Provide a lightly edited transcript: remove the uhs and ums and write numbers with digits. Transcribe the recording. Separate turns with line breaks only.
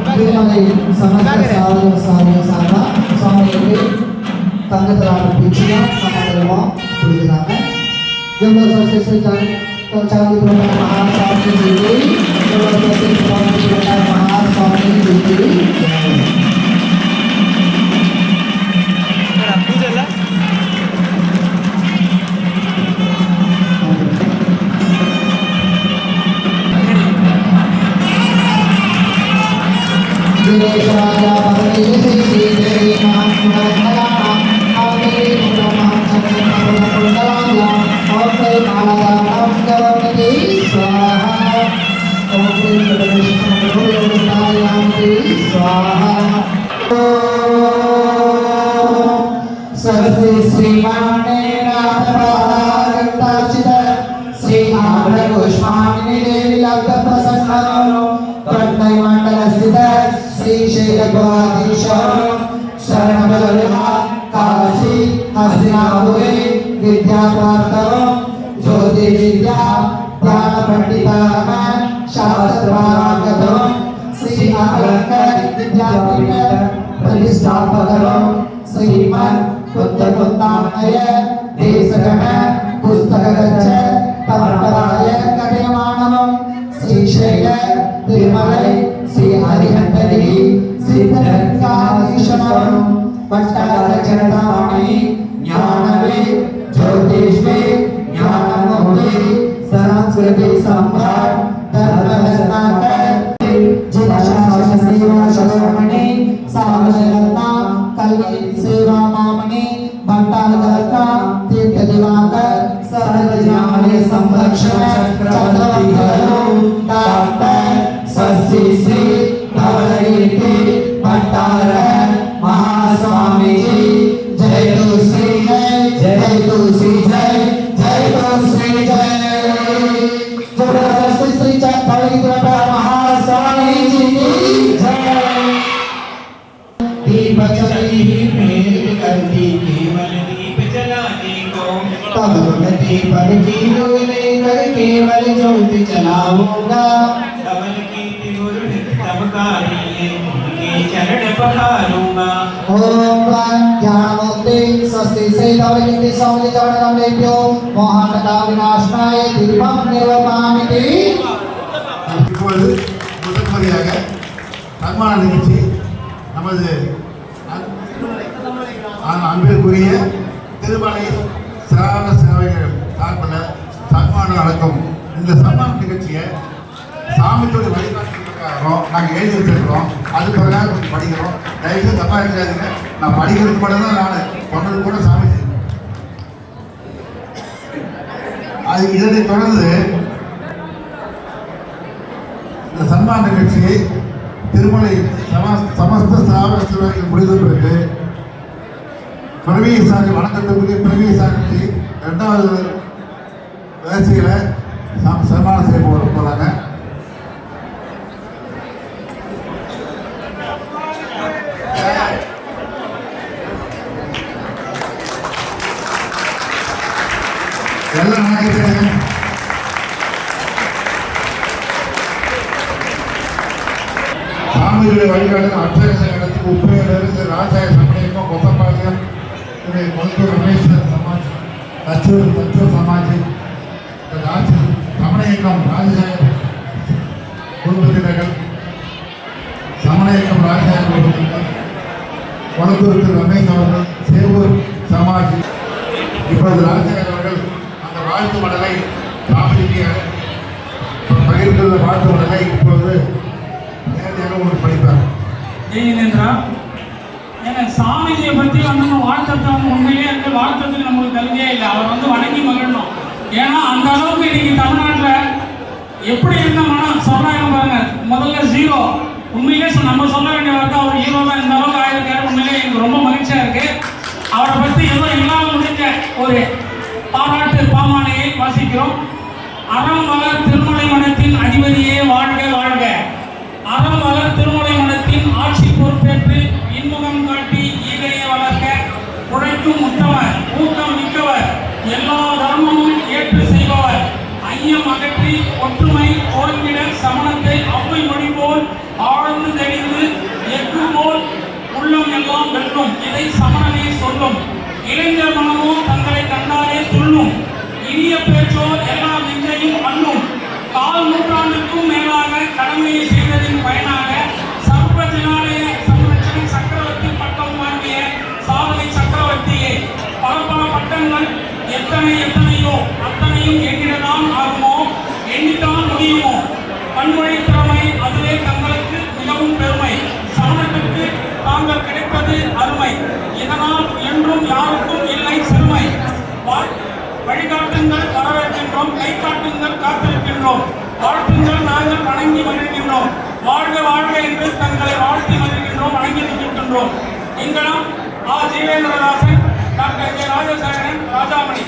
திருமலை சமஸ்த சாதக சாதக சாதா சுவாமிக்கு தங்கத்தரான பிச்சுனா சமாதம் கொடுக்குறாங்க. ஜம்போ சஸ்திஸ்ரீ चांदी महास्वामी जी महास्वामी जी विद्या ज्योति विद्या ज्ञान पंडित शास्त्र श्री विद्यापीठ प्रतिष्ठापक श्रीमन् बुद्धपुत्तानय देशगण पुस्तक परंपराय कथयमानम् श्रीशैल तिरुमलै श्री हरिहरगिरि सिद्धलिंगाधीशम् पट्टारचरणामणि ज्ञानवे ज्योतिषे ज्ञानमूर्ति संस्कृति सम्राट धर्मरत्नाकर जिनशासन सेवा शिरोमणि सावरत्ना कल्याण सेवा मामणि भट्टारका तीर्थ दिवाकर सहज ज्ञान संरक्षण चक्रवर्ती डॉक्टर शशि श्री धवलगिरि भट्टार महास्वामी जी जय तुलसी जय तुलसी जय जय तुलसी जय श्री महास्वामी जी की जय। दीप जली मेल करती केवल दीप जलाने को तब दीप की लेकर केवल ज्योति जलाऊंगा कमल की गुरु चमकारी चरण पखारूंगा। ओम ज्ञानमुक्ति स्वस्ति से धवलगिरि स्वामी चरणलेभ्यो मोहनता विनाशनाय दीपं निर्वपामि।
இப்பொழுது முதன்முறையாக சன்மான நிகழ்ச்சி நமது அன்பிற்குரிய திருமலை சிரான சேவைகள் சார்பில் சன்மானம் நடக்கும். இந்த சன்மான நிகழ்ச்சியை சாமியோட வழிகாட்டுறதுக்காக நாங்கள் எழுதி வச்சிருக்கிறோம். அது பிரகாரம் கொஞ்சம் படிக்கிறோம். தயவுசெய்து தப்பா இருக்காதுங்க. நான் படிக்கிறதுக்கு மட்டும் தான் நான் சொன்னது கூட சாமி. அது இதனை தொடர்ந்து இந்த சன்மான நிகழ்ச்சியை திருமலை சமஸ்த ஸ்தாபன சேவைகள் முடிந்த பிறகு பிரவீ சாமி வணக்கத்துக்குரிய பிரவீ சாமி 2வது வயசில் சன்மானம் செய்ய போகிறாங்க. எல்லாம் நினைக்கிறேன் சாமியுடைய வழிகாட்டு அட்டகச நடத்தி உப்பையிலிருந்து ராஜாய சமணியக்கம் கொத்தப்பாளையம் மருத்துவ ரமேஸ்வர் சமாஜ் தச்சூர் சமாஜ் சமணயக்கம் ராஜாய குடும்பத்தினர்கள் சமணயக்கம் ராஜாய குடும்பத்தினர் வளத்தூர் திரு ரமேஷ் அவர்கள் சேவூர் சமாஜ். இப்பொழுது ராஜாயர் அவர்கள் அந்த வாழ்த்து மடலை சாமிக்கு பகிர்ந்துள்ள வாழ்த்து மடலை இப்பொழுது படிப்பார்.
சாமிஜியை பற்றி வாழ்த்தத்தை உண்மையிலே அந்த வாழ்த்தத்துக்கு நமக்கு கல்வியே இல்லை. அவர் வணங்கி மகிழணும். ஏன்னா அந்த அளவுக்கு இன்னைக்கு தமிழ்நாட்டில் எப்படி இருந்த மனம் சொல்றாங்க பாருங்க. முதல்ல ஜீரோ. உண்மையிலே நம்ம சொல்ல வேண்டிய வார்த்தை அவர் ஹீரோ தான். இந்த அளவுக்கு ஆயிருக்காரு. உண்மையிலே எனக்கு ரொம்ப மகிழ்ச்சியா இருக்கு. அவரை பற்றி ஏதோ எல்லாம் முடிஞ்ச ஒரு பாராட்டு பாமாலையை வாசிக்கிறோம். அறம் வளர் திருமலை மனத்தின் அதிபதியே வாழ்க வாழ்க. அறம் வளர் திருமலை மனத்தின் ஆட்சி பொறுப்பேற்று இன்முகம் காட்டி ஈகையை வளர்க்க உழைக்கும் உத்தவர் ஊக்கம் மிக்கவர் எல்லா தர்மமும் ஏற்று செய்பவர் ஐயம் அகற்றி ஒற்றுமை ஓய்விட சமணத்தை அவ்வை மொழி போல் ஆழ்ந்து தெளிந்து அதை சமணனே சொல்லும். இளைஞர் மனமோ தங்களை கண்டாலே துள்ளும். இனிய பேச்சோர் எல்லாம் நெஞ்சையும் அள்ளும். கால் நூற்றாண்டுக்கும் மேலாக கடமையை செய்ததின் பயனாக சர்வஜனாலய சம்ரட்சண சக்கரவர்த்தி பட்டம் வாங்கிய சாதனை சக்கரவர்த்தியே, பல பல பட்டங்கள் எத்தனையோ அத்தனையும் எண்ணிடதான் ஆகுமோ, எண்ணித்தான் முடியுமோ? பன்மொழி திறமை அதுவே தங்களுக்கு மிகவும் பெருமை. சமணத்திற்கு தாங்கள் கிடைப்பது அருமை. இதனால் என்றும் யாருக்கும் இல்லை சிறுமை. வழிகாட்டுங்கள் வரவேற்கின்றோம், கை காட்டுங்கள் காத்திருக்கின்றோம், வாழ்த்துங்கள் நாங்கள் வணங்கி மகிழ்கின்றோம். வாழ்க வாழ்க என்று தங்களை வாழ்த்தி மகிழ்கின்றோம், வணங்கி நிற்கின்றோம். எங்களம் ஆ. ஜீவேந்திரதாசன், டாக்டர் கே. ராஜசேகரன், ராஜாமணி.